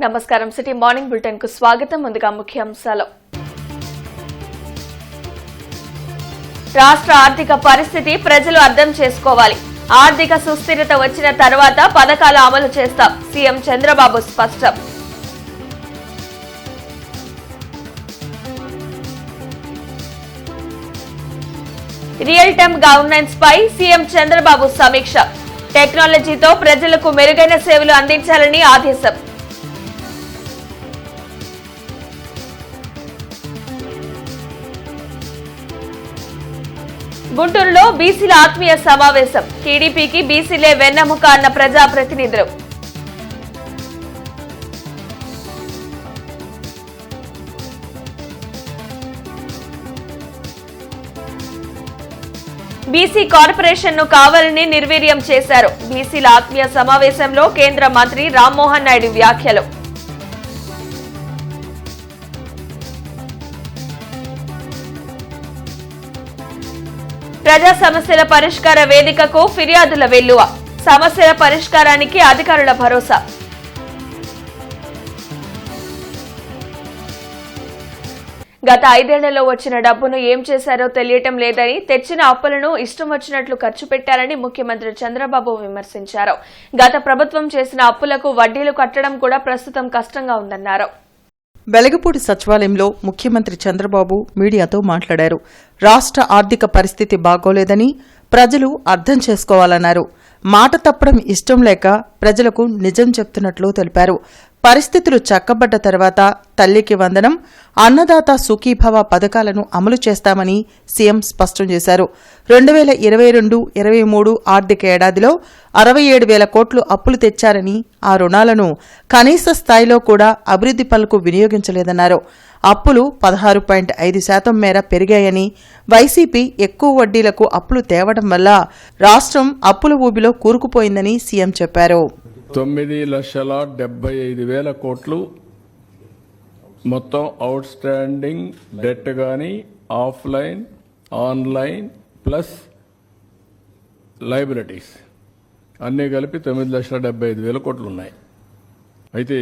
నమస్కారం city morning bulletin కు స్వాగతం. ముందుగా ముఖ్యాంశాలు. రాష్ట్ర ఆర్థిక పరిస్థితి ప్రజలు అర్థం చేసుకోవాలి. ఆర్థిక సుస్థిరత వచ్చిన తర్వాత పథకాలు అమలు చేస్తాం. సీఎం చంద్రబాబు స్పష్టం. రియల్ టైమ్ గవర్నెన్స్ పై సీఎం చంద్రబాబు సమీక్ష. టెక్నాలజీతో ప్రజలకు మెరుగైన సేవలు అందించాలని ఆదేశం. గుంటూరులో బీసీల ఆత్మీయ సమావేశం. టీడీపీకి బీసీలే వెన్నెముక అన్న ప్రజాప్రతినిధులు. బీసీ కార్పొరేషన్ ను కావాలని నిర్వీర్యం చేశారు. బీసీల ఆత్మీయ సమావేశంలో కేంద్ర మంత్రి రామ్మోహన్ నాయుడు వ్యాఖ్యలు. ప్రజా సమస్యల పరిష్కార వేదికకు ఫిర్యాదుల వెల్లువ. సమస్యల పరిష్కారానికి అధికారుల భరోసా. గత 5 ఏళ్లలో వచ్చిన డబ్బును ఏం చేశారో తెలియటం లేదని, తెచ్చిన అప్పులను ఇష్టం వచ్చినట్లు ఖర్చు పెట్టారని ముఖ్యమంత్రి చంద్రబాబు విమర్శించారు. గత ప్రభుత్వం చేసిన అప్పులకు వడ్డీలు కట్టడం కూడా ప్రస్తుతం కష్టంగా ఉందన్నారు. వెలగపూడి సచివాలయంలో ముఖ్యమంత్రి చంద్రబాబు మీడియాతో మాట్లాడారు. రాష్ట్ర ఆర్థిక పరిస్థితి బాగోలేదని ప్రజలు అర్థం చేసుకోవాలన్నారు. మాట తప్పడం ఇష్టం లేక ప్రజలకు నిజం చెప్తున్నట్లు తెలిపారు. పరిస్థితులు చక్కబడ్డ తర్వాత తల్లికి వందనం, అన్నదాత సుఖీభవ పథకాలను అమలు చేస్తామని సీఎం స్పష్టం చేశారు. 2022-23 ఆర్థిక ఏడాదిలో 67,000 కోట్లు అప్పులు తెచ్చారని, ఆ రుణాలను కనీస స్థాయిలో కూడా అభివృద్ధి పనులకు వినియోగించలేదన్నారు. అప్పులు 16.5% మేర పెరిగాయని, వైసీపీ ఎక్కువ వడ్డీలకు అప్పులు తేవడం వల్ల రాష్ట్రం అప్పుల ఊబిలో కూరుకుపోయిందని సీఎం చెప్పారు. 9,75,000 కోట్లు మొత్తం అవుట్ స్టాండింగ్ డెట్ కానీ ఆఫ్లైన్ ఆన్లైన్ ప్లస్ లయబిలిటీస్ అన్నీ కలిపి 9,75,000 కోట్లు ఉన్నాయి. అయితే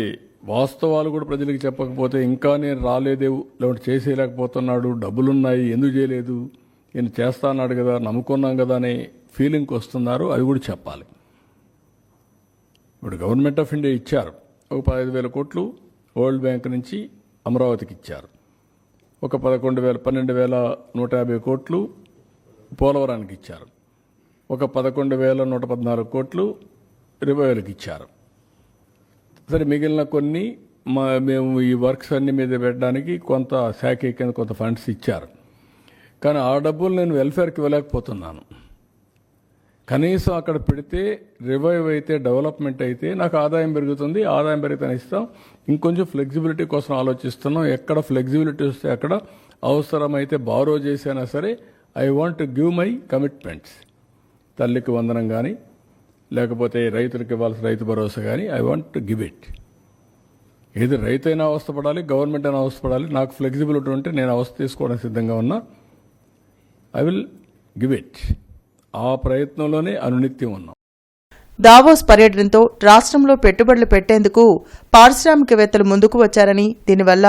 వాస్తవాలు కూడా ప్రజలకు చెప్పకపోతే ఇంకా నేను రాలేదే, లేకుంటే చేసేయలేకపోతున్నాడు, డబ్బులున్నాయి ఎందుకు చేయలేదు, నేను చేస్తా అన్నాడు కదా, నమ్ముకున్నాం కదా అనే ఫీలింగ్కి వస్తున్నారు. అది కూడా చెప్పాలి. ఇప్పుడు గవర్నమెంట్ ఆఫ్ ఇండియా ఇచ్చారు ఒక 15,000 కోట్లు, వరల్డ్ బ్యాంక్ నుంచి అమరావతికి ఇచ్చారు. ఒక 12,150 కోట్లు పోలవరానికి ఇచ్చారు. ఒక 11,114 కోట్లు రివైవల్కి ఇచ్చారు. సరే, మిగిలిన కొన్ని మేము ఈ వర్క్స్ అన్ని మీద పెట్టడానికి కొంత శాఖ కింద కొంత ఫండ్స్ ఇచ్చారు. కానీ ఆ డబ్బులు నేను వెల్ఫేర్కి ఇవ్వలేకపోతున్నాను. కనీసం అక్కడ పెడితే రివైవ్ అయితే, డెవలప్మెంట్ అయితే నాకు ఆదాయం పెరుగుతుంది. ఆదాయం పెరిగితే ఇస్తాం. ఇంకొంచెం ఫ్లెక్సిబిలిటీ కోసం ఆలోచిస్తున్నాం. ఎక్కడ ఫ్లెక్సిబిలిటీ వస్తే అక్కడ అవసరమైతే బారో చేసైనా సరే I want to give my commitments. తల్లికి వందనం కానీ, లేకపోతే రైతులకు ఇవ్వాల్సిన రైతు భరోసా కానీ I want to give it. ఏది రైతైనా అవస్థపడాలి, గవర్నమెంట్ అయినా అవస్థపడాలి. నాకు ఫ్లెక్సిబిలిటీ ఉంటే నేను అవస్థ తీసుకోవడానికి సిద్ధంగా ఉన్నా. I will give it. ఆ ప్రయత్నంలోనే అనునిత్యం ఉన్నాం. దావోస్ పర్యటనతో రాష్ట్రంలో పెట్టుబడులు పెట్టేందుకు పారిశ్రామికవేత్తలు ముందుకు వచ్చారని, దీనివల్ల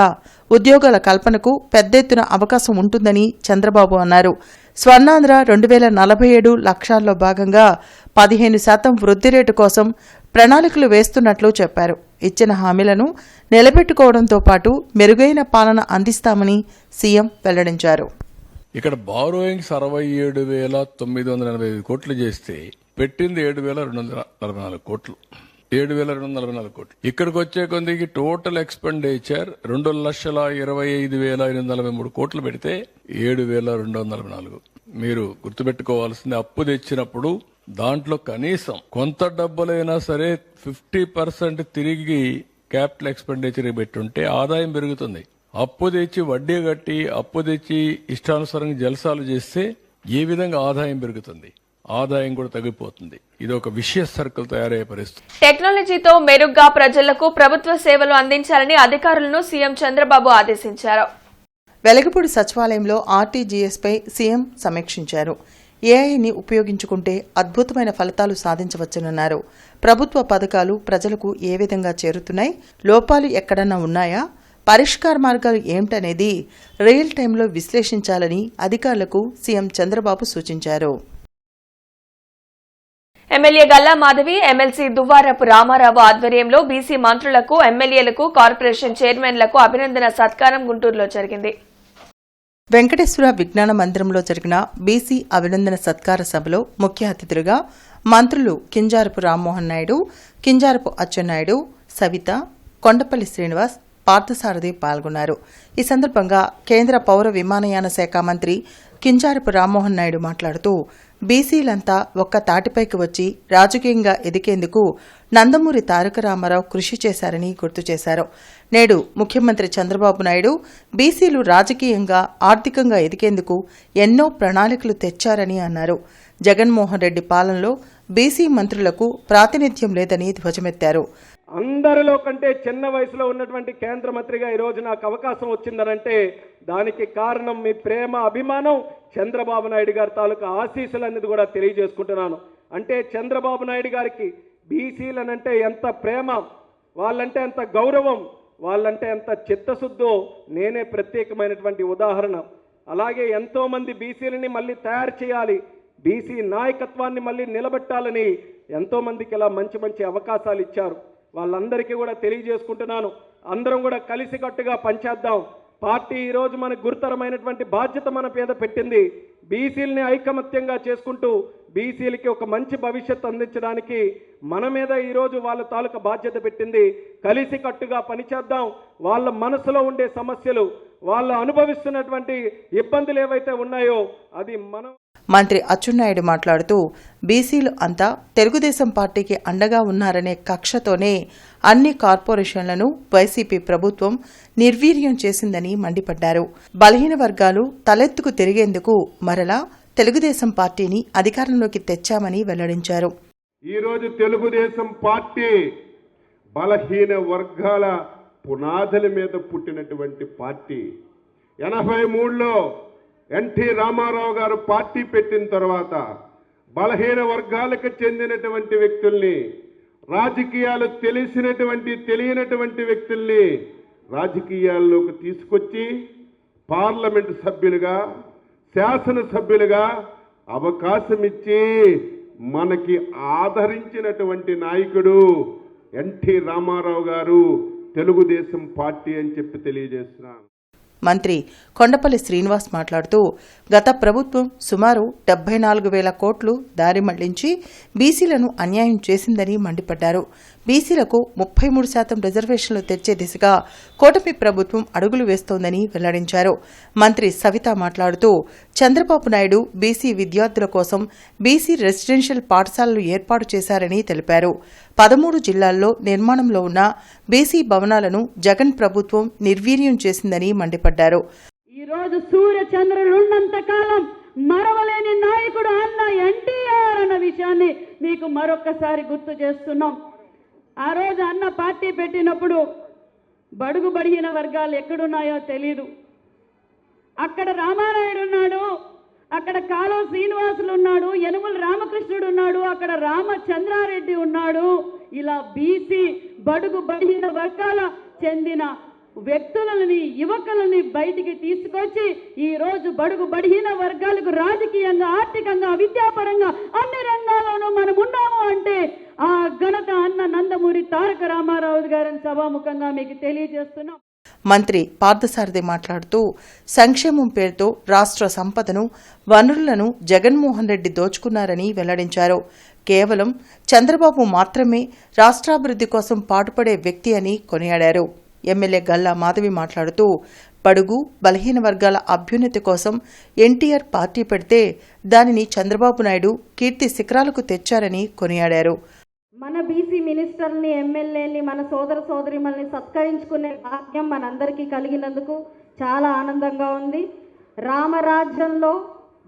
ఉద్యోగాల కల్పనకు పెద్ద ఎత్తున అవకాశం ఉంటుందని చంద్రబాబు అన్నారు. స్వర్ణాంధ్ర 2047 లక్ష్యాల్లో భాగంగా 15% వృద్ధి రేటు కోసం ప్రణాళికలు వేస్తున్నట్లు చెప్పారు. ఇచ్చిన హామీలను నిలబెట్టుకోవడంతో పాటు మెరుగైన పాలన అందిస్తామని సీఎం వెల్లడించారు. ఇక్కడ బారోయింగ్స్ 67,985 కోట్లు చేస్తే పెట్టింది 7,244 కోట్లు. 7,244 కోట్లు. ఇక్కడికి వచ్చే కొందికి టోటల్ ఎక్స్పెండిచర్ 2,25,843 కోట్లు పెడితే 7,244. మీరు గుర్తుపెట్టుకోవాల్సింది, అప్పు తెచ్చినప్పుడు దాంట్లో కనీసం కొంత డబ్బులైనా సరే 50% తిరిగి క్యాపిటల్ ఎక్స్పెండిచర్ పెట్టుంటే ఆదాయం పెరుగుతుంది. అప్పు తెచ్చి వడ్డీ కట్టి, అప్పు తెచ్చి ఇష్టానుసారంగా జలసాలు చేస్తే ఏ విధంగా ఆదాయం పెరుగుతుంది? ఆదాయం కూడా తగ్గిపోతుంది. ఇది ఒక విషయ సర్కిల్ తయారయ్యే పరిస్థితి. టెక్నాలజీతో మెరుగ్గా ప్రజలకు ప్రభుత్వ సేవలు అందించాలని అధికారులను సీఎం చంద్రబాబు ఆదేశించారు. వెలగపూడి సచివాలయంలో ఆర్టీజీఎస్పై సీఎం సమీక్షించారు. ఏఐని ఉపయోగించుకుంటే అద్భుతమైన ఫలితాలు సాధించవచ్చునన్నారు. ప్రభుత్వ పథకాలు ప్రజలకు ఏ విధంగా చేరుతున్నాయి, లోపాలు ఎక్కడన్నా ఉన్నాయా, పరిష్కార మార్గాలు ఏమిటనేది రియల్ టైంలో విశ్లేషించాలని అధికారులకు సీఎం చంద్రబాబు సూచించారు. ఎమ్మెల్యే గల్లా మాధవి, ఎమ్మెల్సీ దువ్వారపు రామారావు ఆధ్వర్యంలో బీసీ మంత్రులకు, ఎమ్మెల్యేలకు, కార్పొరేషన్ చైర్మన్లకు అభినందన సత్కారం గుంటూరులో జరిగింది. వెంకటేశ్వర విజ్ఞాన మందిరంలో జరిగిన బీసీ అభినందన సత్కార సభలో ముఖ్య అతిథులుగా మంత్రులు కింజారపు రామ్మోహన్ నాయుడు, కింజారపు అచ్చెన్నాయుడు, సవిత, కొండపల్లి శ్రీనివాస్, పార్థసారథి పాల్గొన్నారు. ఈ సందర్భంగా కేంద్ర పౌర విమానయాన శాఖ మంత్రి కింజారపు రామ్మోహన్ నాయుడు మాట్లాడుతూ బీసీలంతా ఒక్క తాటిపైకి వచ్చి రాజకీయంగా ఎదిగేందుకు నందమూరి తారక రామారావు కృషి చేశారని గుర్తు చేశారు. నేడు ముఖ్యమంత్రి చంద్రబాబు నాయుడు బీసీలు రాజకీయంగా, ఆర్థికంగా ఎదిగేందుకు ఎన్నో ప్రణాళికలు తెచ్చారని అన్నారు. జగన్మోహన్ రెడ్డి పాలనలో బీసీ మంత్రులకు ప్రాతినిధ్యం లేదని ధ్వజమెత్తారు. అందరిలో కంటే చిన్న వయసులో ఉన్నటువంటి కేంద్ర మంత్రిగా ఈరోజు నాకు అవకాశం వచ్చిందనంటే దానికి కారణం మీ ప్రేమ, అభిమానం, చంద్రబాబు నాయుడు గారి తాలూకా ఆశీస్సులు అనేది కూడా తెలియజేసుకుంటున్నాను. అంటే చంద్రబాబు నాయుడు గారికి బీసీలనంటే ఎంత ప్రేమ, వాళ్ళంటే ఎంత గౌరవం, వాళ్ళంటే ఎంత చిత్తశుద్ధో నేనే ప్రత్యేకమైనటువంటి ఉదాహరణ. అలాగే ఎంతోమంది బీసీలని మళ్ళీ తయారు చేయాలి, బీసీ నాయకత్వాన్ని మళ్ళీ నిలబెట్టాలని ఎంతోమందికి ఇలా మంచి మంచి అవకాశాలు ఇచ్చారు. వాళ్ళందరికీ కూడా తెలియజేసుకుంటున్నాను, అందరం కూడా కలిసికట్టుగా పనిచేద్దాం. పార్టీ ఈరోజు మనకు గురుతరమైనటువంటి బాధ్యత మన మీద పెట్టింది. బీసీలని ఐకమత్యంగా చేసుకుంటూ బీసీలకి ఒక మంచి భవిష్యత్తు అందించడానికి మన మీద ఈరోజు వాళ్ళ తాలూకా బాధ్యత పెట్టింది. కలిసికట్టుగా పనిచేద్దాం. వాళ్ళ మనసులో ఉండే సమస్యలు, వాళ్ళు అనుభవిస్తున్నటువంటి ఇబ్బందులు ఏవైతే ఉన్నాయో అది మనం. మంత్రి అచ్చెన్నాయుడు మాట్లాడుతూ బీసీలు అంతా తెలుగుదేశం పార్టీకి అండగా ఉన్నారనే కక్షతోనే అన్ని కార్పొరేషన్లను వైసీపీ ప్రభుత్వం నిర్వీర్యం చేసిందని మండిపడ్డారు. బలహీన వర్గాలు తలెత్తుకు తిరిగేందుకు మరలా తెలుగుదేశం పార్టీని అధికారంలోకి తెచ్చామని వెల్లడించారు. ఈరోజు తెలుగుదేశం పార్టీ బలహీన వర్గాల పునాదుల మీద పుట్టినటువంటి పార్టీ. 83లో ఎన్టీ రామారావు గారు పార్టీ పెట్టిన తర్వాత బలహీన వర్గాలకు చెందినటువంటి వ్యక్తుల్ని, రాజకీయాలు తెలియనటువంటి వ్యక్తుల్ని రాజకీయాల్లోకి తీసుకొచ్చి పార్లమెంటు సభ్యులుగా, శాసనసభ్యులుగా అవకాశం ఇచ్చి మనకి ఆదరించినటువంటి నాయకుడు ఎన్టీ రామారావు గారు, తెలుగుదేశం పార్టీ అని చెప్పి తెలియజేస్తున్నాను. మంత్రి కొండపల్లి శ్రీనివాస్ మాట్లాడుతూ గత ప్రభుత్వం సుమారు 74,000 కోట్లు దారి మళ్లించి బీసీలను అన్యాయం చేసిందని మండిపడ్డారు. బీసీలకు 33% రిజర్వేషన్లు తెచ్చే దిశగా కూటమి ప్రభుత్వం అడుగులు వేస్తోందని వెల్లడించారు. మంత్రి సవిత మాట్లాడుతూ చంద్రబాబు నాయుడు బీసీ విద్యార్థుల కోసం బీసీ రెసిడెన్షియల్ పాఠశాలలు ఏర్పాటు చేశారని తెలిపారు. 13 జిల్లాల్లో నిర్మాణంలో ఉన్న బీసీ భవనాలను జగన్ ప్రభుత్వం నిర్వీర్యం చేసిందని మండిపడ్డారు. ఈరోజు సూర్య చంద్రులున్నంత కాలం మరవలేని నాయకుడు అన్న ఎన్టీఆర్ అన్న విషయాన్ని మీకు మరొక్కసారి గుర్తు చేస్తున్నాం. ఆ రోజు అన్న పార్టీ పెట్టినప్పుడు బడుగు బడిగిన వర్గాలు ఎక్కడున్నాయో తెలీదు. అక్కడ రామానాయుడు ఉన్నాడు, అక్కడ కాలువ శ్రీనివాసులు ఉన్నాడు, యనుమల రామకృష్ణుడు ఉన్నాడు, అక్కడ రామచంద్రారెడ్డి ఉన్నాడు. ఇలా బీసీ బడుగు బడిగిన వర్గాల చెందిన వ్యక్తులని, యువకులని బయటికి తీసుకొచ్చి ఈ రోజు బడుగు బడిహీన వర్గాలకు రాజకీయంగా, ఆర్థికంగా, విద్యాపరంగా అన్ని రంగాల్లోనూ మనం ఉన్నాము అంటే ఆ ఘనత అన్న నందమూరి తారక రామారావు గారిని సభాముఖంగా మీకు తెలియజేస్తున్నాం. మంత్రి పార్థసారథి మాట్లాడుతూ సంక్షేమం పేరుతో రాష్ట్ర సంపదను, వనరులను జగన్మోహన్ రెడ్డి దోచుకున్నారని వెల్లడించారు. కేవలం చంద్రబాబు మాత్రమే రాష్ట్రాభివృద్ధి కోసం పాటుపడే వ్యక్తి అని కొనియాడారు. ఎమ్మెల్యే గల్లా మాధవి మాట్లాడుతూ బడుగు బలహీన వర్గాల అభ్యున్నతి కోసం ఎన్టీఆర్ పార్టీ పెడితే దానిని చంద్రబాబు నాయుడు కీర్తి శిఖరాలకు తెచ్చారని కొనియాడారు. మన బీసీ మినిస్టర్ని, ఎమ్మెల్యేని, మన సోదర సోదరిమల్ని సత్కరించుకునే భాగ్యం మనందరికీ కలిగినందుకు చాలా ఆనందంగా ఉంది. రామరాజ్యంలో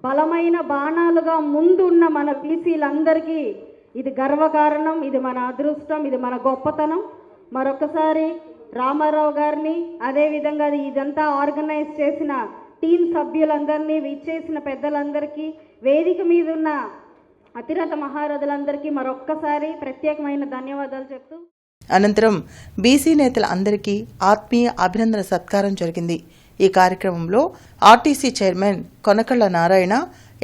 బలమైన బాణాలుగా ముందున్న మన బీసీలందరికీ ఇది గర్వకారణం, ఇది మన అదృష్టం, ఇది మన గొప్పతనం. మరొకసారి రామారావు గారిని, అదేవిధంగా ఇదంతా ఆర్గనైజ్ చేసిన టీం సభ్యులందరినీ, విచ్చేసిన పెద్దలందరికీ, వేదిక మీద ఉన్న అతిరథ మహారథులందరికీ మరొక్కసారి ప్రత్యేకమైన ధన్యవాదాలు చెప్తూ అనంతరం బీసీ నేతల అందరికీ ఆత్మీయ అభినందన సత్కారం జరిగింది. ఈ కార్యక్రమంలో ఆర్టీసీ చైర్మన్ కొనకళ్ల నారాయణ,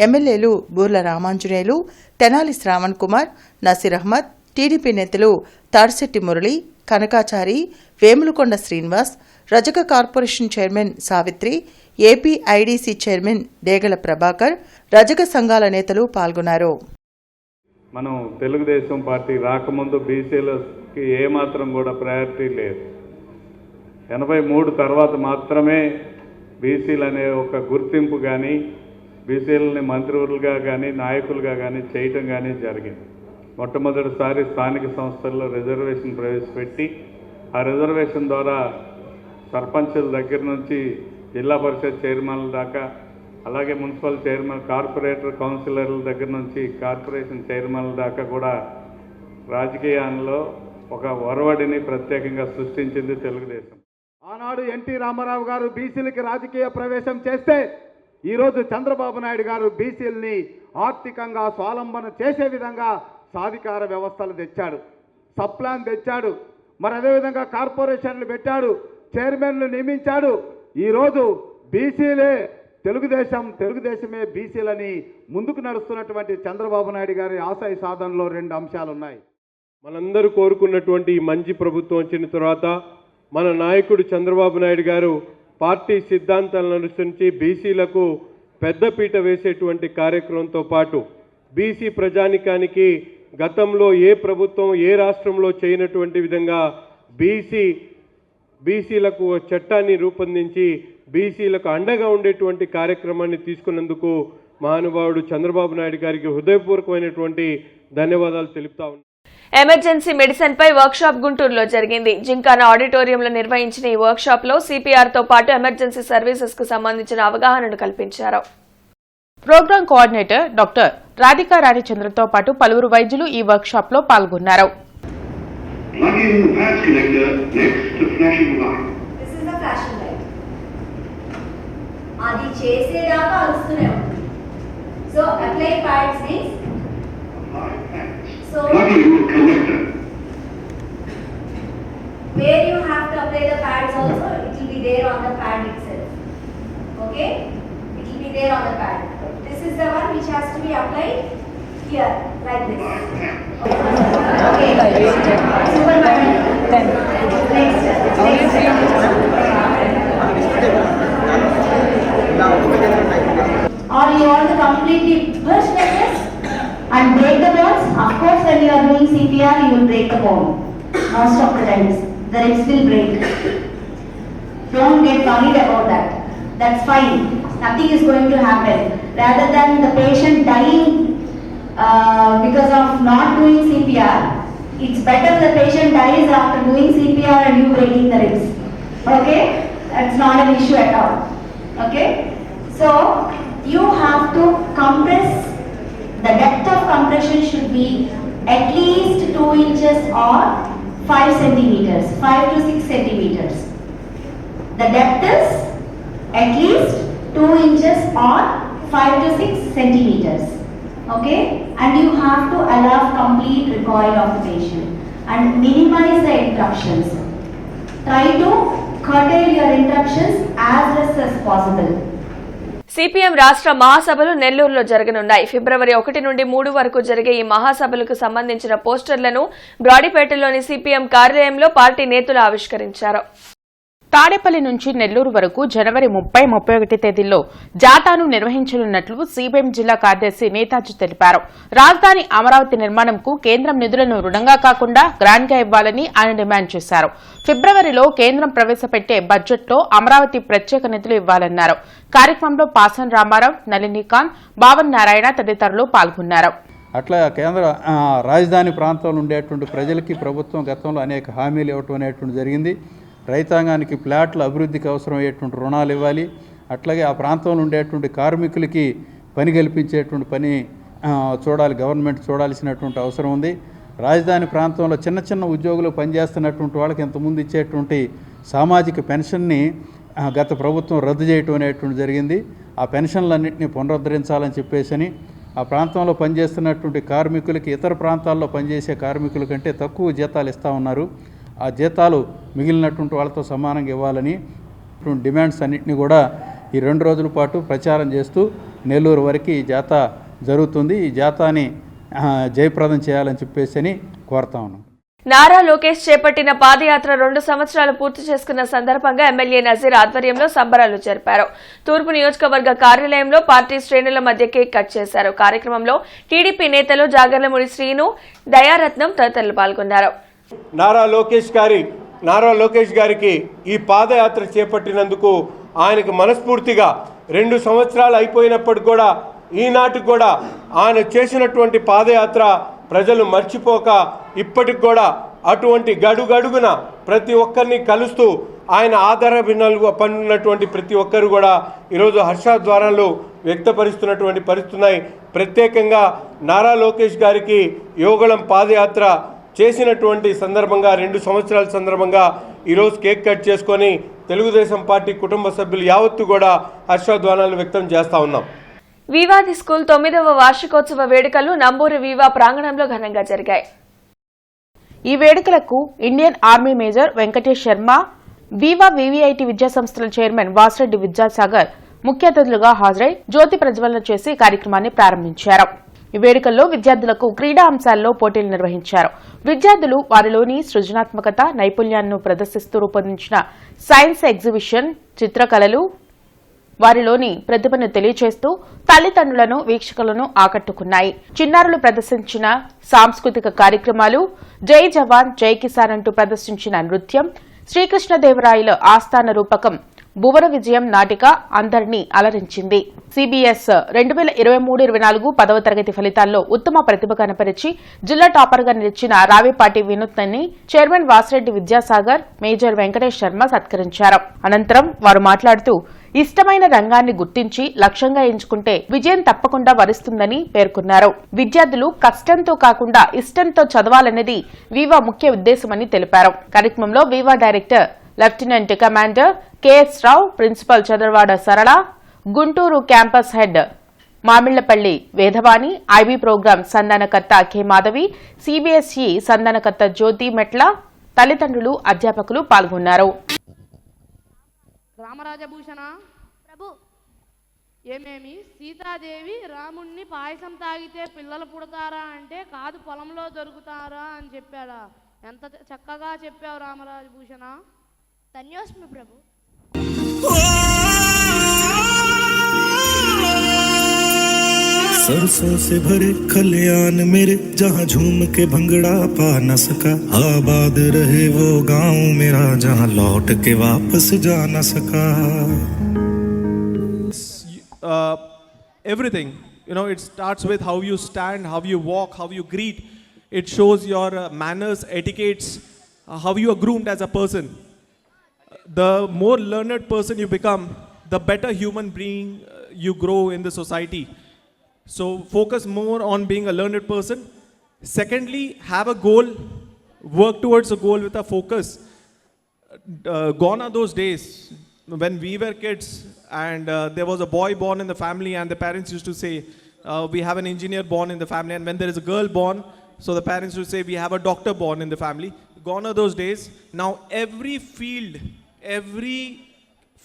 ఎమ్మెల్యేలు బూర్ల రామాంజనేయులు, తెనాలి శ్రావణ్ కుమార్, నసీర్ అహ్మద్, టీడీపీ నేతలు Tadisetti Murali, Kanakachari, Vemulakonda Srinivas, Rajaka corporation chairman Savitri, AP IDC chairman Degala Prabhakar, రజక సంఘాల నేతలు పాల్గొన్నారు. మనం తెలుగుదేశం పార్టీ రాకముందు బీసీలకి ఏమాత్రం కూడా ప్రయారిటీ లేదు. 83 తర్వాత మాత్రమే బీసీలు అనే ఒక గుర్తింపు కానీ బీసీలని మంత్రులుగా కానీ నాయకులుగా కానీ చేయటం కానీ జరిగింది. మొట్టమొదటిసారి స్థానిక సంస్థల్లో రిజర్వేషన్ ప్రవేశపెట్టి ఆ రిజర్వేషన్ ద్వారా సర్పంచుల దగ్గర నుంచి జిల్లా పరిషత్ చైర్మన్ల దాకా, అలాగే మున్సిపల్ చైర్మన్, కార్పొరేటర్, కౌన్సిలర్ల దగ్గర నుంచి కార్పొరేషన్ చైర్మన్ల దాకా కూడా రాజకీయాల్లో ఒక ఒరవడిని ప్రత్యేకంగా సృష్టించింది తెలుగుదేశం. ఆనాడు ఎన్టీ రామారావు గారు బీసీలకి రాజకీయ ప్రవేశం చేస్తే ఈరోజు చంద్రబాబు నాయుడు గారు బీసీలని ఆర్థికంగా స్వావలంబన చేసే విధంగా సాధికార వ్యవస్థలు తెచ్చాడు, సప్లాన్ తెచ్చాడు, మరి అదేవిధంగా కార్పొరేషన్లు పెట్టాడు, చైర్మన్లు నియమించాడు. ఈరోజు బీసీలే తెలుగుదేశమే బీసీలని ముందుకు నడుస్తున్నటువంటి చంద్రబాబు నాయుడు గారి ఆశయ సాధనలో 2 అంశాలు ఉన్నాయి. మనందరూ కోరుకున్నటువంటి ఈ మంచి ప్రభుత్వం వచ్చిన తర్వాత మన నాయకుడు చంద్రబాబు నాయుడు గారు పార్టీ సిద్ధాంతాలను అనుసరించి బీసీలకు పెద్దపీట వేసేటువంటి కార్యక్రమంతో పాటు బీసీ ప్రజానికానికి గతంలో ఏ ప్రభుత్వం ఏ రాష్ట్రంలో చేయనటువంటి విధంగా బీసీలకు చట్టాన్ని రూపొందించి బీసీలకు అండగా ఉండేటువంటి కార్యక్రమాన్ని తీసుకున్నందుకు మహానుభావుడు చంద్రబాబు నాయుడు గారికి హృదయపూర్వకమైనటువంటి ధన్యవాదాలు తెలుపుతా ఉన్నాను. ఎమర్జెన్సీ మెడిసిన్ పై వర్క్షాప్ గుంటూరులో జరిగింది. జింకానా ఆడిటోరియంలో నిర్వహించిన ఈ వర్క్షాప్ లో సిపిఆర్ తో పాటు ఎమర్జెన్సీ సర్వీసెస్ కు సంబంధించిన అవగాహనను కల్పించారు. ప్రోగ్రాం కోఆర్డినేటర్ డాక్టర్ రాధికా రాణిచంద్రతో పాటు పలువురు వైద్యులు ఈ వర్క్షాప్ లో పాల్గొన్నారు. అది చేసేదాకా వస్తూనే ఉంటుంది. So apply pads means so where you have to apply the pads also, it will be there on the pad itself. Okay, it will be there on the pad. This is the one which has to be applied here like this. Okay, super madam. Next. Or you want to completely burst like this and break the bones? Of course, when you are doing CPR, you will break the bone. Most of the times, the ribs will break. Don't get worried about that. That's fine. Nothing is going to happen. Rather than the patient dying because of not doing CPR, it's better the patient dies after doing CPR and you breaking the ribs. Okay? That's not an issue at all. Okay? So, you have to compress. The depth of compression should be at least 2 inches or 5 centimeters, 5 to 6 centimeters. The depth is at least 2 inches or 5 to 6 centimeters. Okay? And you have to allow complete recoil of the patient and minimize the interruptions. Try to curtail your interruptions as less as possible. CPM రాష్ట్ర మహాసభలు నెల్లూరులో జరగనున్నాయి. ఫిబ్రవరి 1 నుండి 3 వరకు జరిగే ఈ మహాసభలకు సంబంధించిన పోస్టర్లను బ్రాడీపేటలోని CPM కార్యాలయంలో పార్టీ నేతలు ఆవిష్కరించారు. తాడేపల్లి నుంచి నెల్లూరు వరకు జనవరి 30, 31 తేదీల్లో జాథాను నిర్వహించనున్నట్లు సిపిఎం జిల్లా కార్యదర్శి నేతాజీ తెలిపారు. రాజధాని అమరావతి నిర్మాణంకు కేంద్రం నిధులను రుణంగా కాకుండా గ్రాంట్గా ఇవ్వాలని ఆయన డిమాండ్ చేశారు. ఫిబ్రవరిలో కేంద్రం ప్రవేశపెట్టే బడ్జెట్లో అమరావతి ప్రత్యేక నిధులు ఇవ్వాలన్నారు. కార్యక్రమంలో పాసన్ రామారావు, నళినీకాంత్, భావన్ నారాయణ తదితరులు పాల్గొన్నారు. అట్లా కేంద్ర రాజధాని ప్రాంతంలో ఉండేటువంటి ప్రజలకి ప్రభుత్వం గతంలో అనేక హామీలు ఇవ్వటం అనేటువంటి జరిగింది. రైతాంగానికి ప్లాట్ల అభివృద్ధికి అవసరమయ్యేటువంటి రుణాలు ఇవ్వాలి. అట్లాగే ఆ ప్రాంతంలో ఉండేటువంటి కార్మికులకి పని కల్పించేటువంటి పని గవర్నమెంట్ చూడాల్సినటువంటి అవసరం ఉంది. రాజధాని ప్రాంతంలో చిన్న చిన్న ఉద్యోగులు పనిచేస్తున్నటువంటి వాళ్ళకి ఇంతకుముందు ఇచ్చేటువంటి సామాజిక పెన్షన్ని గత ప్రభుత్వం రద్దు చేయటం అనేటువంటి జరిగింది. ఆ పెన్షన్లన్నింటినీ పునరుద్ధరించాలని చెప్పేసి ఆ ప్రాంతంలో పనిచేస్తున్నటువంటి కార్మికులకి ఇతర ప్రాంతాల్లో పనిచేసే కార్మికుల కంటే తక్కువ జీతాలు ఇస్తూ ఉన్నారు. ఆ జీతాలు మిగిలినటువంటి వాళ్ళతో సమానంగా ఇవ్వాలని డిమాండ్స్ అన్నింటినీ కూడా ఈ 2 రోజుల పాటు ప్రచారం చేస్తూ నెల్లూరు వరకు ఈ జాతా జరుగుతుంది. ఈ జాతాని జయప్రదం చేయాలని చెప్పేసి కోరుతా ఉన్నాం. నారా లోకేష్ చేపట్టిన పాదయాత్ర 2 సంవత్సరాలు పూర్తి చేసుకున్న సందర్భంగా ఎమ్మెల్యే నజీర్ ఆధ్వర్యంలో సంబరాలు జరిపారు. తూర్పు నియోజకవర్గ కార్యాలయంలో పార్టీ శ్రేణుల మధ్య కేక్ కట్ చేశారు. కార్యక్రమంలో టీడీపీ నేతలు జాగర్లమూడి శ్రీను, దయారత్నం తదితరులు పాల్గొన్నారు. నారా లోకేష్ గారికి ఈ పాదయాత్ర చేపట్టినందుకు ఆయనకు మనస్ఫూర్తిగా 2 సంవత్సరాలు అయిపోయినప్పటికి కూడా ఈనాటికి కూడా ఆయన చేసినటువంటి పాదయాత్ర ప్రజలు మర్చిపోక ఇప్పటికి కూడా అటువంటి గడుగడుగున ప్రతి ఒక్కరిని కలుస్తూ ఆయన ఆధారభిన్నలు పన్నున్నటువంటి ప్రతి ఒక్కరు కూడా ఈరోజు హర్షధ్వానాలు వ్యక్తపరుస్తున్నటువంటి పరిస్థితున్నాయి. ప్రత్యేకంగా నారా లోకేష్ గారికి యోగళం పాదయాత్ర చేసినటువంటి సందర్భంగా 2 సంవత్సరాల సందర్భంగా ఈరోజు కేక్ కట్ చేసుకొని తెలుగుదేశం పార్టీ కుటుంబ సభ్యులు యావత్తు కూడా హర్షధ్వానాలు వ్యక్తం చేస్తూ ఉన్నాం. వివాది స్కూల్ 9వ వార్షికోత్సవ వేడుకలు నంబూరు వివా ప్రాంగణంలో ఘనంగా జరిగాయి. ఈ వేడుకలకు Indian army major Venkatesh Sharma, Viva VVIT విద్యాసంస్థల చైర్మన్ వాసిరెడ్డి విద్యాసాగర్ ముఖ్య అతిథులుగా హాజరై జ్యోతి ప్రజ్వలన చేసి కార్యక్రమాన్ని ప్రారంభించారు. ఈ వేడుకల్లో విద్యార్థులకు క్రీడా అంశాల్లో పోటీలు నిర్వహించారు. విద్యార్థులు వారిలోని సృజనాత్మకత, నైపుణ్యాలను ప్రదర్శిస్తూ రూపొందించిన సైన్స్ ఎగ్జిబిషన్, చిత్రకళలు వారిలోని ప్రతిభను తెలియజేస్తూ తల్లిదండ్రులను, వీక్షకులను ఆకట్టుకున్నాయి. చిన్నారులు ప్రదర్శించిన సాంస్కృతిక కార్యక్రమాలు, జై జవాన్ జై కిసాన్ అంటూ ప్రదర్శించిన నృత్యం, శ్రీకృష్ణదేవరాయల ఆస్థాన రూపకం భువన విజయం నాటిక అందరినీ అలరించింది. సిబిఎస్ 2023-24 10వ తరగతి ఫలితాల్లో ఉత్తమ ప్రతిభ కనపరిచి జిల్లా టాపర్గా నిలిచిన రావిపాటి వినూత్ని చైర్మన్ వాసిరెడ్డి విద్యాసాగర్, మేజర్ వెంకటేష్ శర్మ సత్కరించారు. అనంతరం వారు మాట్లాడుతూ ఇష్టమైన రంగాన్ని గుర్తించి లక్ష్యంగా ఎంచుకుంటే విజయం తప్పకుండా వరిస్తుందని పేర్కొన్నారు. విద్యార్థులు కష్టంతో కాకుండా ఇష్టంతో చదవాలన్నది వివా ముఖ్య ఉద్దేశమని తెలిపారు. కార్యక్రమంలో Viva director lieutenant commander K S Rao, principal Chadarvada Sarala, Guntur campus head Mamillapalli Vedavani, IB programme సంధానకర్త కె మాధవి, సిబిఎస్ఈ సంధానకర్త జ్యోతి మెట్ల తల్లిదండ్రులు, అధ్యాపకులు పాల్గొన్నారు. రామరాజభూషణ ప్రభు, ఏమేమి సీతాదేవి రాముణ్ణి పాయసం తాగితే పిల్లలు పుడతారా అంటే కాదు, పొలంలో దొరుకుతారా అని చెప్పాడా? ఎంత చక్కగా చెప్పావు రామరాజభూషణ. ధన్యోస్మి ప్రభు. सरसों से भरे खलियान मेरे, जहाँ झूम के भंगड़ा पा न सका, आबाद रहे वो गांव मेरा, जहाँ लौट के वापस जा न सका. Everything, it starts with how you stand, how you walk, how you greet. It shows your manners, etiquettes, how you are groomed as a person. The more learned person you become, the better human being you grow in the society. So focus more on being a learned person. Secondly, have a goal, work towards a goal with a focus. Gone are those days when we were kids and there was a boy born in the family and the parents used to say, we have an engineer born in the family, and when there is a girl born, so the parents would say, we have a doctor born in the family. Gone are those days. Now every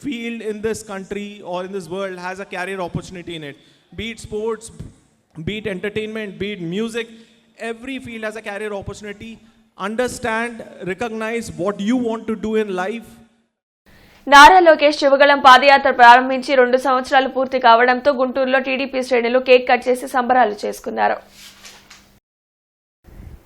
field in this country or in this world has a career opportunity in it. Be it sports, be it entertainment, be it music, every field has a career opportunity. Understand, recognize what you want to do in life. Nara Lokesh Yuvagalam పాదయాత్ర ప్రారంభించి 2 సంవత్సరాలు పూర్తి కావడంతో గుంటూరులో TDP శ్రేణులు cake cut చేసి సంబరాలు చేసుకున్నారు.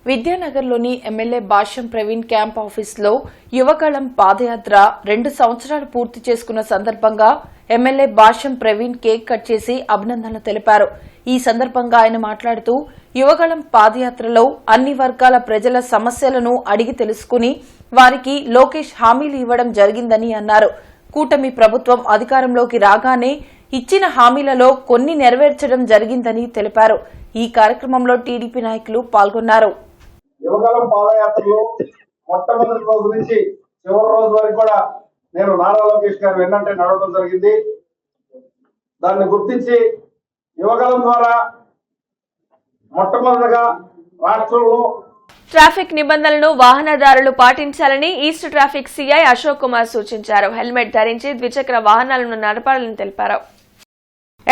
విద్యానగర్లోని MLA భాష్యం Praveen camp ఆఫీసులో యువగళం పాదయాత్ర 2 సంవత్సరాలు పూర్తి చేసుకున్న సందర్భంగా ఎమ్మెల్యే భాష్యం ప్రవీణ్ కేక్ కట్ చేసి అభినందనలు తెలిపారు. ఈ సందర్భంగా ఆయన మాట్లాడుతూ యువగళం పాదయాత్రలో అన్ని వర్గాల ప్రజల సమస్యలను అడిగి తెలుసుకుని వారికి లోకేష్ హామీలు ఇవ్వడం జరిగిందని అన్నారు. కూటమి ప్రభుత్వం అధికారంలోకి రాగానే ఇచ్చిన హామీలలో కొన్ని నెరవేర్చడం జరిగిందని తెలిపారు. ఈ కార్యక్రమంలో టీడీపీ నాయకులు పాల్గొన్నారు. యువగళం పాదయాత్రలో మొట్టమొదటి రోజు నుంచి చివరి రోజు వరకు కూడా నేను నారా లోకేష్ గారు వెన్నంటే నడవడం జరిగింది. దాన్ని గుర్తించి యువగలం ద్వారా మొట్టమొదటిగా రాష్ట్రంలో ట్రాఫిక్ నిబంధనలను వాహనదారులు పాటించాలని east traffic CI Ashok Kumar సూచించారు. హెల్మెట్ ధరించి ద్విచక్ర వాహనాలను నడపాలని తెలిపారు.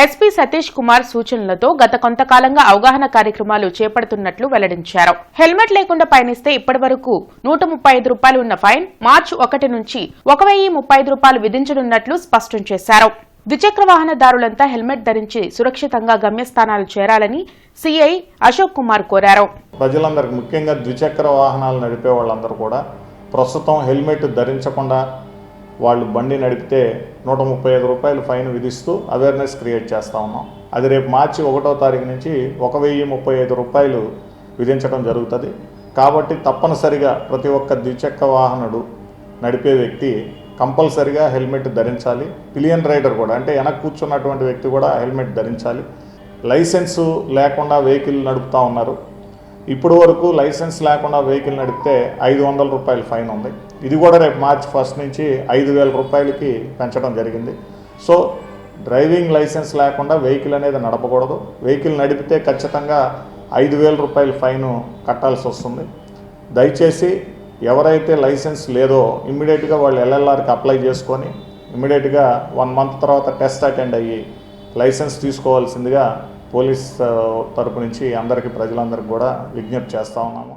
ఎస్పీ సతీష్ కుమార్ సూచనలతో గత కొంతకాలంగా అవగాహన కార్యక్రమాలు చేపడుతున్నట్లు వెల్లడించారు. హెల్మెట్ లేకుండా పయనిస్తే ఇప్పటి వరకు ₹135 ఉన్న ఫైన్ మార్చి 1 నుంచి ₹1035 విధించనున్నట్లు స్పష్టం చేశారు. ద్విచక్ర వాహనదారులంతా హెల్మెట్ ధరించి సురక్షితంగా గమ్యస్థానాలు చేరాలని సీఐ అశోక్ కుమార్ కోరారు. ప్రజలందరికీ ముఖ్యంగా ద్విచక్ర వాహనాలు నడిపే వాళ్ళందరూ కూడా ప్రస్తుతం హెల్మెట్ ధరించకుండా వాళ్ళు బండి నడిపితే ₹135 ఫైన్ విధిస్తూ అవేర్నెస్ క్రియేట్ చేస్తూ ఉన్నాం. అది రేపు మార్చి 1వ తారీఖు నుంచి ₹1035 విధించడం జరుగుతుంది. కాబట్టి తప్పనిసరిగా ప్రతి ఒక్క ద్విచక్ర వాహనుడు నడిపే వ్యక్తి కంపల్సరిగా హెల్మెట్ ధరించాలి. పిలియన్ రైడర్ కూడా అంటే వెనక కూర్చున్నటువంటి వ్యక్తి కూడా హెల్మెట్ ధరించాలి. లైసెన్సు లేకుండా వెహికల్ నడుపుతూ ఉన్నారు. ఇప్పుడు వరకు లైసెన్స్ లేకుండా వెహికల్ నడిపితే ₹500 ఫైన్ ఉంది. ఇది కూడా రేపు మార్చి 1 నుంచి ₹5,000 పెంచడం జరిగింది. సో డ్రైవింగ్ లైసెన్స్ లేకుండా వెహికల్ అనేది నడపకూడదు. వెహికల్ నడిపితే ఖచ్చితంగా ₹5,000 ఫైన్ కట్టాల్సి వస్తుంది. దయచేసి ఎవరైతే లైసెన్స్ లేదో ఇమ్మీడియట్గా వాళ్ళు ఎల్ఎల్ఆర్కి అప్లై చేసుకొని ఇమ్మీడియట్గా 1 మంత్ తర్వాత టెస్ట్ అటెండ్ అయ్యి లైసెన్స్ తీసుకోవాల్సిందిగా పోలీస్ తరపు నుంచి అందరికీ ప్రజలందరికీ కూడా విజ్ఞప్తి చేస్తా ఉన్నాము.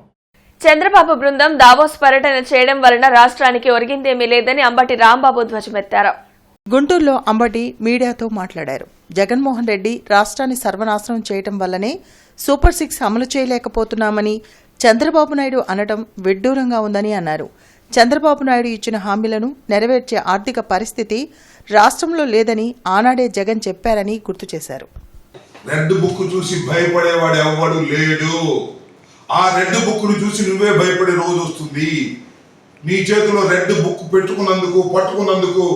చంద్రబాబు బృందం దావోస్ పర్యటన చేయడం వలన రాష్ట్రానికి ఒరిగిందేమీ లేదని అంబటి రాంబాబు ధ్వజమెత్తారు. గుంటూరులో అంబటి మీడియాతో మాట్లాడారు. జగన్మోహన్ రెడ్డి రాష్ట్రాన్ని సర్వనాశనం చేయడం వల్లనే సూపర్ 6 అమలు చేయలేకపోతున్నామని చంద్రబాబు నాయుడు అనడం విడ్డూరంగా ఉందని అన్నారు. చంద్రబాబు నాయుడు ఇచ్చిన హామీలను నెరవేర్చే ఆర్థిక పరిస్థితి రాష్ట్రంలో లేదని ఆనాడే జగన్ చెప్పారని గుర్తు చేశారు. రెడ్ బుక్ చూసి భయపడేవాడు ఎవడు లేడు. ఆ రెడ్ బుక్ను చూసి నువ్వే భయపడే రోజు వస్తుంది. నీ చేతిలో రెడ్ బుక్ పట్టుకున్నందుకు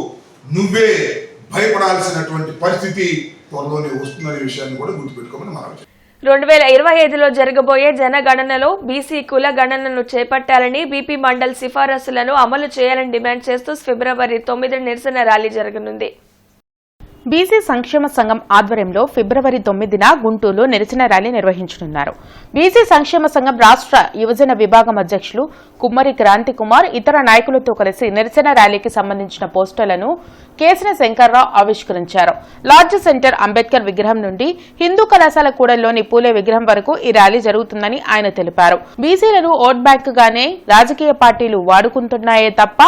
నువ్వే భయపడాల్సినటువంటి పరిస్థితి త్వరలోనే వస్తుందనే విషయాన్ని కూడా గుర్తుపెట్టుకోమని మనం 2025లో జరగబోయే జనగణనలో బీసీ కుల గణనను చేపట్టాలని బీపీ మండల్ సిఫారసులను అమలు చేయాలని డిమాండ్ చేస్తూ ఫిబ్రవరి 9 నిరసన ర్యాలీ జరగనుంది. బీసీ సంక్షేమ సంఘం ఆధ్వర్యంలో ఫిబ్రవరి 9న గుంటూరులో నిరసన ర్యాలీ నిర్వహించనున్నారు. బీసీ సంక్షేమ సంఘం రాష్ట్ర యువజన విభాగం అధ్యక్షులు కుమ్మరి క్రాంతి కుమార్ ఇతర నాయకులతో కలిసి నిరసన ర్యాలీకి సంబంధించిన పోస్టర్లను కేసన శంకర్రావు ఆవిష్కరించారు. లార్జ్ సెంటర్ అంబేద్కర్ విగ్రహం నుండి హిందూ కళాశాల కూడలిలోని పూలే విగ్రహం వరకు ఈ ర్యాలీ జరుగుతుందని ఆయన తెలిపారు. బీసీలను ఓట్ బ్యాంక్ గానే రాజకీయ పార్టీలు వాడుకుంటున్నాయే తప్ప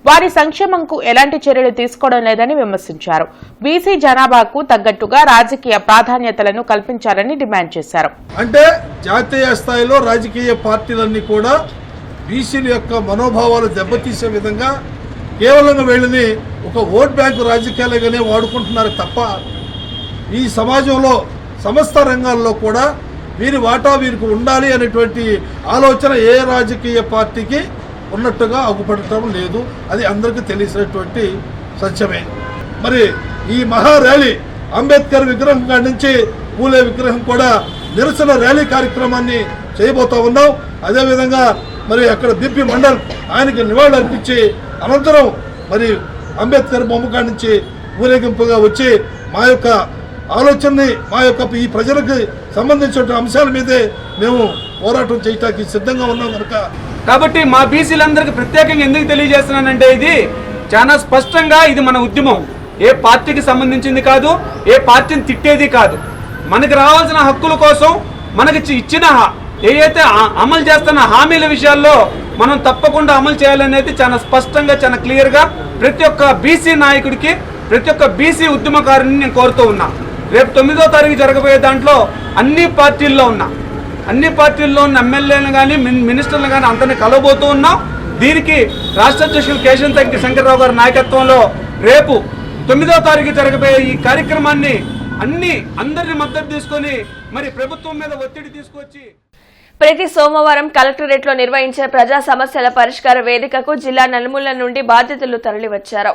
వారి సంక్షేమంకు ఎలాంటి చర్యలు తీసుకోవడం లేదని విమర్శించారు. బీసీ జనాభాకు తగ్గట్టుగా రాజకీయ ప్రాధాన్యతలను కల్పించాలని డిమాండ్ చేశారు. అంటే జాతీయ స్థాయిలో రాజకీయ పార్టీలన్నీ కూడా బీసీల యొక్క మనోభావాలు దెబ్బతీసే విధంగా కేవలం వీళ్ళని ఒక ఓట్ బ్యాంకు రాజకీయాలుగానే వాడుకుంటున్నారు తప్ప ఈ సమాజంలో సమస్త రంగాల్లో కూడా వీరి వాటా వీరికి ఉండాలి అనేటువంటి ఆలోచన ఏ రాజకీయ పార్టీకి ఉన్నట్టుగా అగుపడటం లేదు. అది అందరికీ తెలిసినటువంటి సత్యమే. మరి ఈ మహా ర్యాలీ అంబేద్కర్ విగ్రహం కాడి నుంచి పూలే విగ్రహం కూడా నిరసన ర్యాలీ కార్యక్రమాన్ని చేయబోతా ఉన్నాం. అదేవిధంగా మరి అక్కడ బీపీ మండల్ ఆయనకి నివాళులు అర్పించి అనంతరం మరి అంబేద్కర్ బొమ్మ కాడి నుంచి ఊరేగింపుగా వచ్చి మా యొక్క ఆలోచనని మా యొక్క ఈ ప్రజలకు సంబంధించిన అంశాల మీదే మేము పోరాటం చేయడానికి సిద్ధంగా ఉన్నాం కనుక కాబట్టి మా బీసీలందరికీ ప్రత్యేకంగా ఎందుకు తెలియజేస్తున్నానంటే ఇది చాలా స్పష్టంగా ఇది మన ఉద్యమం. ఏ పార్టీకి సంబంధించింది కాదు, ఏ పార్టీని తిట్టేది కాదు. మనకి రావాల్సిన హక్కుల కోసం మనకి ఇచ్చిన ఏదైతే అమలు చేస్తున్న హామీల విషయాల్లో మనం తప్పకుండా అమలు చేయాలనేది చాలా స్పష్టంగా చాలా క్లియర్గా ప్రతి ఒక్క బీసీ నాయకుడికి ప్రతి ఒక్క బీసీ ఉద్యమకారుని నేను కోరుతూ ఉన్నా. రేపు 9వ తారీఖు జరగబోయే దాంట్లో అన్ని పార్టీల్లో ఉన్న ఎమ్మెల్యేలను కానీ మినిస్టర్లు కానీ అందరినీ కలవబోతూ ఉన్నాం. దీనికి రాష్ట్ర అధ్యక్షులు కేశవ శంకర్రావు గారి నాయకత్వంలో రేపు 9వ తారీఖు జరగబోయే ఈ కార్యక్రమాన్ని అందరినీ మద్దతు తీసుకొని మరి ప్రభుత్వం మీద ఒత్తిడి తీసుకొచ్చి ప్రతి సోమవారం కలెక్టరేట్లో నిర్వహించే ప్రజా సమస్యల పరిష్కార వేదికకు జిల్లా నలుమూలల నుండి బాధితులు తరలివచ్చారు.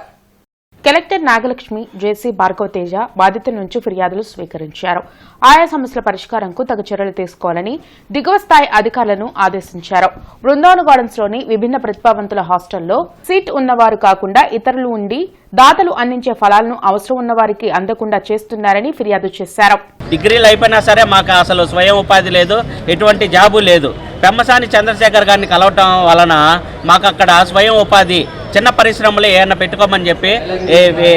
కలెక్టర్ నాగలక్ష్మి, జేసీ భార్గవ తేజ బాధితుల నుంచి ఫిర్యాదులు స్వీకరించారు. ఆయా సమస్యల పరిష్కారంకు తగు చర్యలు తీసుకోవాలని దిగువ స్థాయి అధికారులను ఆదేశించారు. బృందావన గార్డెన్స్ లోని విభిన్న ప్రతిభావంతుల హాస్టల్లో సీట్ ఉన్నవారు కాకుండా ఇతరులు ఉండి దాతలు అందించే ఫలాలను అవసరం ఉన్న వారికి అందకుండా చేస్తున్నారని ఫిర్యాదు చేశారు. డిగ్రీలు అయిపోయినా సరే మాకు అసలు స్వయం ఉపాధి లేదు, ఎటువంటి జాబు లేదు. పెమ్మసాని చంద్రశేఖర్ గారిని కలవటం వలన మాకు అక్కడ స్వయం ఉపాధి చిన్న పరిశ్రమలు ఏమైనా పెట్టుకోమని చెప్పి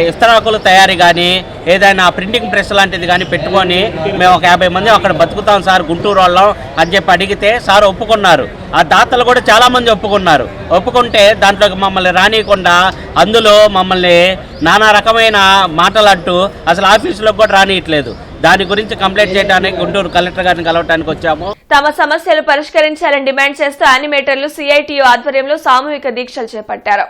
ఇస్తరాకుల తయారీ కానీ ఏదైనా ప్రింటింగ్ ప్రెస్ లాంటిది కానీ పెట్టుకొని మేము ఒక 50 మంది అక్కడ బతుకుతాం సార్ గుంటూరు వాళ్ళం అని చెప్పి అడిగితే సార్ ఒప్పుకున్నారు. ఆ దాతలు కూడా చాలామంది ఒప్పుకున్నారు. ఒప్పుకుంటే దాంట్లోకి మమ్మల్ని రానియకుండా అందులో మమ్మల్ని నానా రకమైన మాటలంటూ అసలు ఆఫీసులోకి కూడా రానియట్లేదు. దాని గురించి కంప్లైంట్ చేయడానికి గుంటూరు కలెక్టర్ గారిని కలవడానికి వచ్చాము. తమ సమస్యలు పరిష్కరించాలని డిమాండ్ చేస్తూ యానిమేటర్లు సిఐటియు ఆధ్వర్యంలో సామూహిక దీక్షలు చేపట్టారు.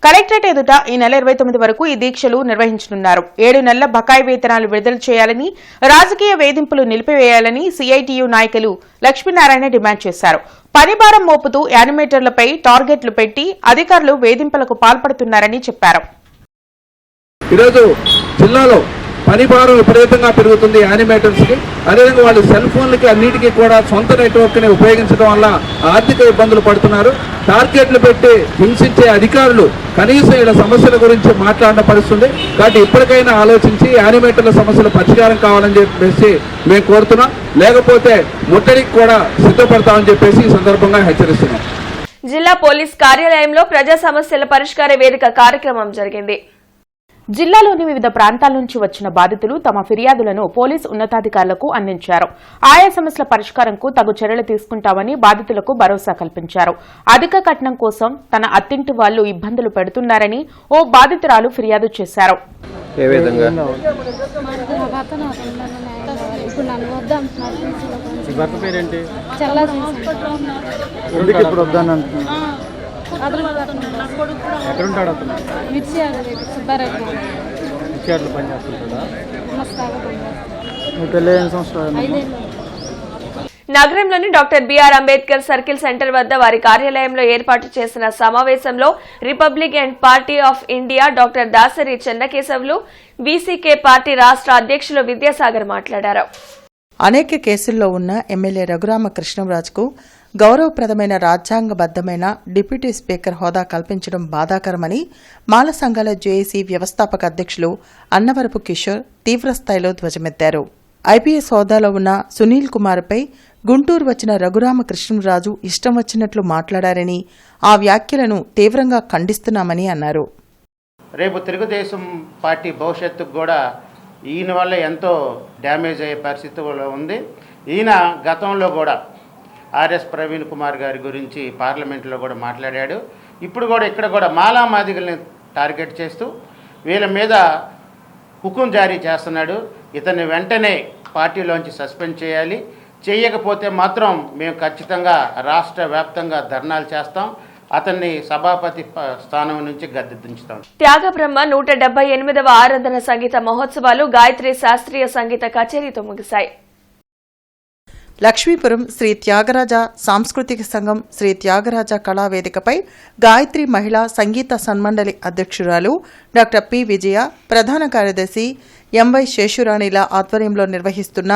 కలెక్టరేట్ ఎదుట ఈ నెల 29 వరకు ఈ దీక్షలు నిర్వహించనున్నారు. 7 నెలల బకాయి వేతనాలు విడుదల చేయాలని, రాజకీయ వేధింపులు నిలిపివేయాలని సిఐటియు నాయకులు లక్ష్మీనారాయణ డిమాండ్ చేశారు. పనిభారం మోపుతూ యానిమేటర్లపై టార్గెట్లు పెట్టి అధికారులు వేధింపులకు పాల్పడుతున్నారని చెప్పారు. ఈరోజు జిల్లాలో పనిభారం విపరీతంగా పెరుగుతుంది యానిమేటర్స్కి. అదేవిధంగా వాళ్ళు సెల్ ఫోన్లకి అన్నిటికీ కూడా సొంత నెట్వర్క్ని ఉపయోగించడం వల్ల ఆర్థిక ఇబ్బందులు పడుతున్నారు. టార్గెట్లు పెట్టి హింసించే అధికారులు కనీసం ఇలా సమస్యల గురించి మాట్లాడిన పరిస్థితుంది. కాబట్టి ఇప్పటికైనా ఆలోచించి యానిమేటర్ల సమస్యల పరిష్కారం కావాలని చెప్పేసి మేము కోరుతున్నాం. లేకపోతే ముట్టడికి కూడా సిద్ధపడతామని చెప్పేసి ఈ సందర్భంగా హెచ్చరిస్తున్నాం. జిల్లా పోలీస్ కార్యాలయంలో ప్రజా సమస్యల పరిష్కార వేదిక కార్యక్రమం జరిగింది. జిల్లాలోని వివిధ ప్రాంతాల నుంచి వచ్చిన బాధితులు తమ ఫిర్యాదులను పోలీసు ఉన్నతాధికారులకు అందించారు. ఆయా సమస్యల పరిష్కారంకు తగు చర్యలు తీసుకుంటామని బాధితులకు భరోసా కల్పించారు. అధిక కట్నం కోసం తన అత్తింటి వాళ్లు ఇబ్బందులు పెడుతున్నారని ఓ బాధితురాలు ఫిర్యాదు చేశారు. నగరంలోని doctor BR Ambedkar circle centre వద్ద వారి కార్యాలయంలో ఏర్పాటు చేసిన సమావేశంలో republic and party of India doctor Dasari Chennakesavulu, BCK party రాష్ట్ర అధ్యక్షులు విద్యాసాగర్ మాట్లాడారు. అనేక కేసుల్లో ఉన్న ఎమ్మెల్యే రఘురామ కృష్ణంరాజుకు గౌరవప్రదమైన రాజ్యాంగబద్దమైన డిప్యూటీ స్పీకర్ హోదా కల్పించడం బాధాకరమని మాల సంఘాల జేఏసీ వ్యవస్థాపక అధ్యక్షులు అన్నవరపు కిషోర్ తీవ్రస్థాయిలో ధ్వజమెత్తారు. ఐపీఎస్ హోదాలో ఉన్న సునీల్ కుమార్పై గుంటూరు వచ్చిన రఘురామ కృష్ణంరాజు ఇష్టం వచ్చినట్లు మాట్లాడారని, ఆ వ్యాఖ్యలను తీవ్రంగా ఖండిస్తున్నామని అన్నారు. రేపు తెలుగుదేశం పార్టీ భవిష్యత్తుకు కూడా ఈయన వల్ల ఎంతో డ్యామేజ్ అయ్యే పరిస్థితి ఉంది. ఈయన గతంలో కూడా ఆర్ఎస్ ప్రవీణ్ కుమార్ గారి గురించి పార్లమెంట్లో కూడా మాట్లాడాడు. ఇప్పుడు కూడా ఇక్కడ కూడా మాలా మాదిగల్ని టార్గెట్ చేస్తూ వీళ్ళ మీద హుకుం జారీ చేస్తున్నాడు. ఇతన్ని వెంటనే పార్టీలోంచి సస్పెండ్ చేయాలి. చేయకపోతే మాత్రం మేము ఖచ్చితంగా రాష్ట్ర వ్యాప్తంగా ధర్నాలు చేస్తాం. అతన్ని సభాపతి స్థానం నుంచి గద్దెదించుతాం. త్యాగబ్రహ్మ 178వ ఆరాధన సంగీత మహోత్సవాలు గాయత్రి శాస్త్రీయ సంగీత కచేరీతో ముగిశాయి. లక్ష్మీపురం శ్రీ త్యాగరాజ సాంస్కృతిక సంఘం శ్రీ త్యాగరాజ కళావేదికపై గాయత్రి మహిళా సంగీత సన్మండలి అధ్యక్షురాలు డాక్టర్ పి విజయ, ప్రధాన కార్యదర్శి ఎంవై శేషురాణిల ఆధ్వర్యంలో నిర్వహిస్తున్న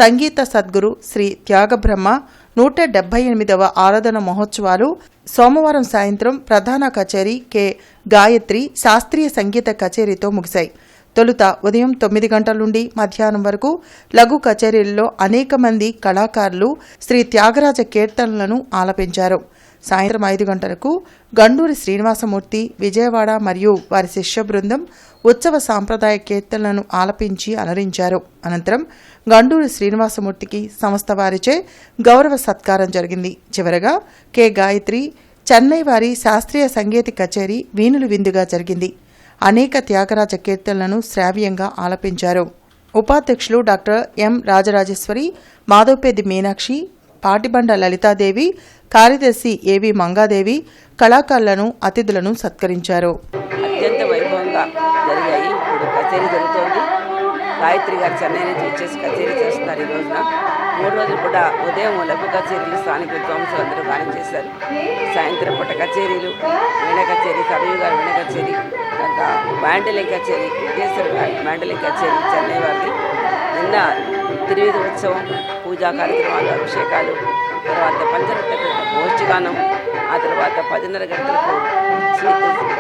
సంగీత సద్గురు శ్రీ త్యాగబ్రహ్మ 178వ ఆరాధన మహోత్సవాలు సోమవారం సాయంత్రం ప్రధాన కచేరీ కె గాయత్రి శాస్త్రీయ సంగీత కచేరీతో ముగిశాయి. తొలుత ఉదయం 9 గంటల నుండి మధ్యాహ్నం వరకు లఘు కచేరీల్లో అనేక మంది కళాకారులు శ్రీ త్యాగరాజ కీర్తనలను ఆలపించారు. సాయంత్రం 5 గంటలకు గండూరి శ్రీనివాసమూర్తి, విజయవాడ మరియు వారి శిష్య బృందం ఉత్సవ సాంప్రదాయ కీర్తనలను ఆలపించి అలరించారు. అనంతరం గండూరి శ్రీనివాసమూర్తికి సంస్థ వారిచే గౌరవ సత్కారం జరిగింది. చివరగా కె గాయత్రి చెన్నై వారి శాస్త్రీయ సంగీత కచేరీ వీణులు విందుగా జరిగింది. అనేక త్యాగరాజ కీర్తనలను శ్రావ్యంగా ఆలపించారు. ఉపాధ్యక్షులు డాక్టర్ ఎం రాజరాజేశ్వరి, మాధవపేది మీనాక్షి, పాటిబండ లలితాదేవి, కార్యదర్శి ఏవి మంగాదేవి కళాకారులను, అతిథులను సత్కరించారు. అత్యంత వైభవంగా జరిగాయి. ఇప్పుడు కచేరీ జరుగుతోంది. గాయత్రి గారు చెన్నై నుంచి వచ్చేసి కచేరీ చేస్తున్నారు. ఈ రోజున 3 రోజులు కూడా ఉదయం లఘు కచేరీలు స్థానిక విద్వాంసులు అందరూ గానం చేశారు. సాయంత్రం పూట కచేరీలు, వీణ కచేరీ, కవివి గారు వీణ కచేరీ, మాండలింగ్ కచేరీ విఘ్నేశ్వర మాండలింగ్ కచేరీ చెన్నై వారిది. నిన్న తిరువిధి ఉత్సవం, పూజా కార్యక్రమాలు, అభిషేకాలు, తర్వాత పంచరత్న గోష్ఠిగానం, ఆ తర్వాత 10:30 గంటలకు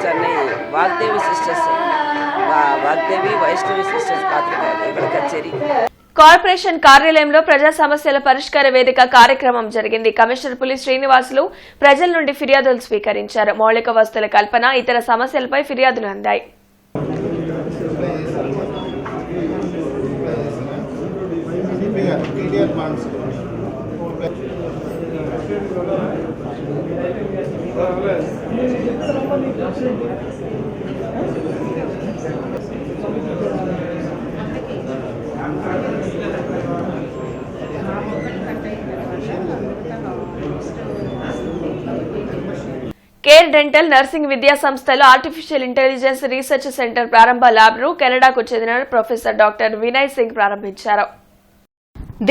చెన్నై వాగ్దేవి సిస్టర్స్, వాగ్దేవి వైష్ణవి సిస్టర్స్ పాత్రిక కచేరీ. కార్పొరేషన్ కార్యాలయంలో ప్రజా సమస్యల పరిష్కార వేదిక కార్యక్రమం జరిగింది. కమిషనర్ పులి శ్రీనివాసులు ప్రజల నుండి ఫిర్యాదులు స్వీకరించారు. మౌలిక వసతుల కల్పన, ఇతర సమస్యలపై ఫిర్యాదులు అందాయి. కేర్ డెంటల్ నర్సింగ్ విద్యా సంస్థలో ఆర్టిఫిషియల్ ఇంటెలిజెన్స్ రీసెర్చ్ సెంటర్ ప్రారంభ ల్యాబ్ను కెనడాకు చెందిన ప్రొఫెసర్ డాక్టర్ వినయ్ సింగ్ ప్రారంభించారు.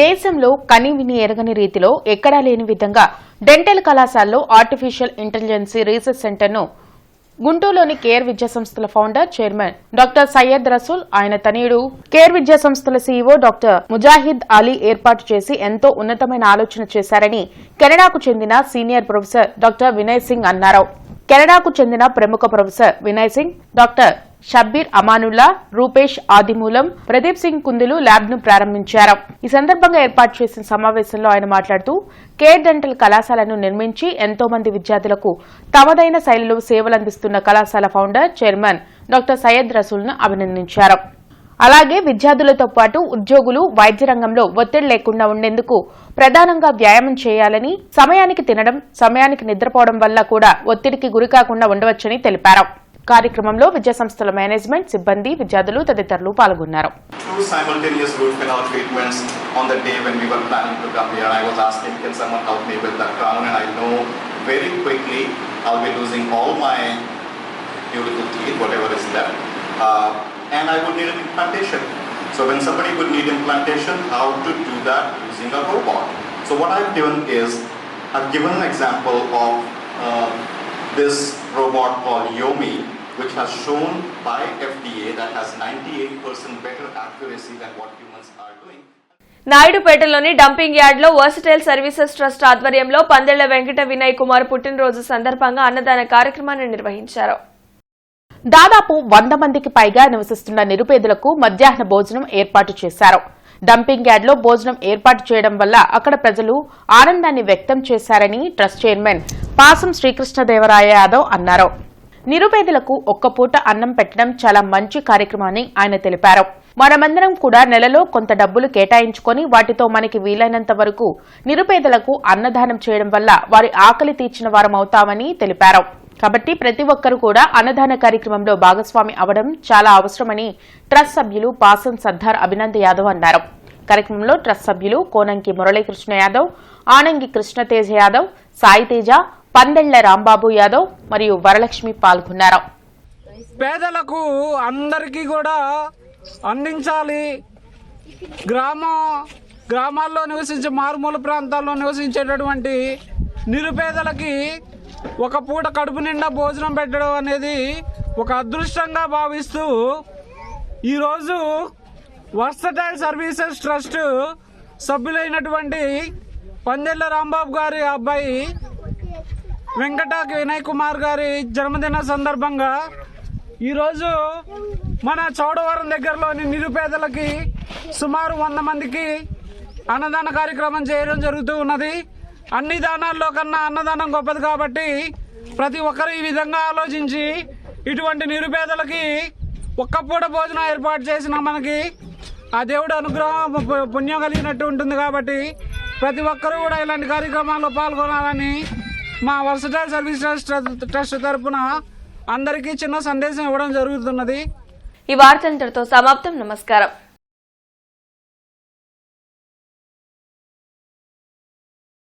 దేశంలో కనివిని ఎరగని రీతిలో ఎక్కడా లేని విధంగా డెంటల్ కళాశాలలో ఆర్టిఫిషియల్ ఇంటెలిజెన్స్ రీసెర్చ్ సెంటర్ను గుంటూరులోని కేర్ విద్యా సంస్థల founder chairman doctor Syed Rasool, ఆయన తనయుడు కేర్ విద్యా సంస్థల సీఈఓ డాక్టర్ ముజాహిద్ అలీ ఏర్పాటు చేసి ఎంతో ఉన్నతమైన ఆలోచన చేశారని కెనడాకు చెందిన senior professor doctor Vinay Singh అన్నారు. కెనడాకు చెందిన ప్రముఖ ప్రొఫెసర్ వినయ్ సింగ్, డాక్టర్ షబ్బీర్ అమానుల్లా, రూపేష్ ఆదిమూలం, ప్రదీప్ సింగ్ కుందులు ల్యాబ్ ను ప్రారంభించారు. ఈ సందర్భంగా ఏర్పాటు చేసిన సమావేశంలో ఆయన మాట్లాడుతూ కేర్ డెంటల్ కళాశాలను నిర్మించి ఎంతో మంది విద్యార్థులకు తమదైన శైలిలో సేవలందిస్తున్న కళాశాల founder chairman doctor Syed Rasool ను అభినందించారు. అలాగే విద్యార్థులతో పాటు ఉద్యోగులు వైద్య రంగంలో ఒత్తిడి లేకుండా ఉండేందుకు ప్రధానంగా వ్యాయామం చేయాలని, సమయానికి తినడం, సమయానికి నిద్రపోవడం వల్ల కూడా ఒత్తిడికి గురికాకుండా ఉండవచ్చని తెలిపారు. కార్యక్రమంలో విద్యా సంస్థల మేనేజ్మెంట్ సిబ్బంది, విద్యార్థులు తదితరులు పాల్గొన్నారు. And I would need an implantation. So when somebody would need implantation, how to do that using a robot. So what I've given is, I've given an example of this robot called Yomi, which has shown by FDA that has 98% better accuracy than what humans are doing. నాయుడుపేటలోని dumping yard లో versatile services trust ఆధ్వర్యంలో పందెళ్ల వెంకట వినయ్ కుమార్ పుట్టినరోజు సందర్భంగా అన్నదాన కార్యక్రమాన్ని నిర్వహించారు. దాదాపు 100 మందికి పైగా నివసిస్తున్న నిరుపేదలకు మధ్యాహ్న భోజనం ఏర్పాటు చేశారు. డంపింగ్ యార్డ్ లో భోజనం ఏర్పాటు చేయడం వల్ల అక్కడ ప్రజలు ఆనందాన్ని వ్యక్తం చేశారని ట్రస్ట్ చైర్మన్ పాసం శ్రీకృష్ణదేవరాయ యాదవ్ అన్నారు. నిరుపేదలకు ఒక్కపూట అన్నం పెట్టడం చాలా మంచి కార్యక్రమని ఆయన తెలిపారు. మనమందరం కూడా నెలలో కొంత డబ్బులు కేటాయించుకొని వాటితో మనకి వీలైనంత వరకు నిరుపేదలకు అన్నదానం చేయడం వల్ల వారి ఆకలి తీర్చిన వారమవుతామని తెలిపారు. కాబట్టి ప్రతి ఒక్కరూ కూడా అన్నదాన కార్యక్రమంలో భాగస్వామి అవడం చాలా అవసరమని ట్రస్ట్ సభ్యులు పాసం సర్దార్ అభినంద్ యాదవ్ అన్నారు. కార్యక్రమంలో ట్రస్ట్ సభ్యులు కోనంకి మురళీకృష్ణ యాదవ్, ఆనంగి కృష్ణతేజ యాదవ్, సాయి తేజ, పందెళ్ల రాంబాబు యాదవ్ మరియు వరలక్ష్మి పాల్గొన్నారు. పేదలకు అందరికీ కూడా అందించాలి. గ్రామాల్లో నివసించే మారుమూల ప్రాంతాల్లో నివసించేటటువంటి నిరుపేదలకి ఒక పూట కడుపు నిండా భోజనం పెట్టడం అనేది ఒక అదృష్టంగా భావిస్తూ ఈరోజు వర్సటైల్ సర్వీసెస్ ట్రస్ట్ సభ్యులైనటువంటి పందెళ్ల రాంబాబు గారి అబ్బాయి వెంకట వినయ్ కుమార్ గారి జన్మదిన సందర్భంగా ఈరోజు మన చౌడవరం దగ్గరలోని నిరుపేదలకి సుమారు 100 మందికి అన్నదాన కార్యక్రమం చేయడం జరుగుతూ ఉన్నది. అన్ని దానాల్లో కన్నా అన్నదానం గొప్పది కాబట్టి ప్రతి ఒక్కరు ఈ విధంగా ఆలోచించి ఇటువంటి నిరుపేదలకి ఒక్కపూట భోజనం ఏర్పాటు చేసిన మనకి ఆ దేవుడు అనుగ్రహం పుణ్యం కలిగినట్టు ఉంటుంది. కాబట్టి ప్రతి ఒక్కరూ కూడా ఇలాంటి కార్యక్రమాల్లో పాల్గొనాలని మా వర్సటైల్ సర్వీసెస్ ట్రస్ట్ తరఫున అందరికీ చిన్న సందేశం ఇవ్వడం జరుగుతున్నది. ఈ వార్తలతో సమాప్తం. నమస్కారం.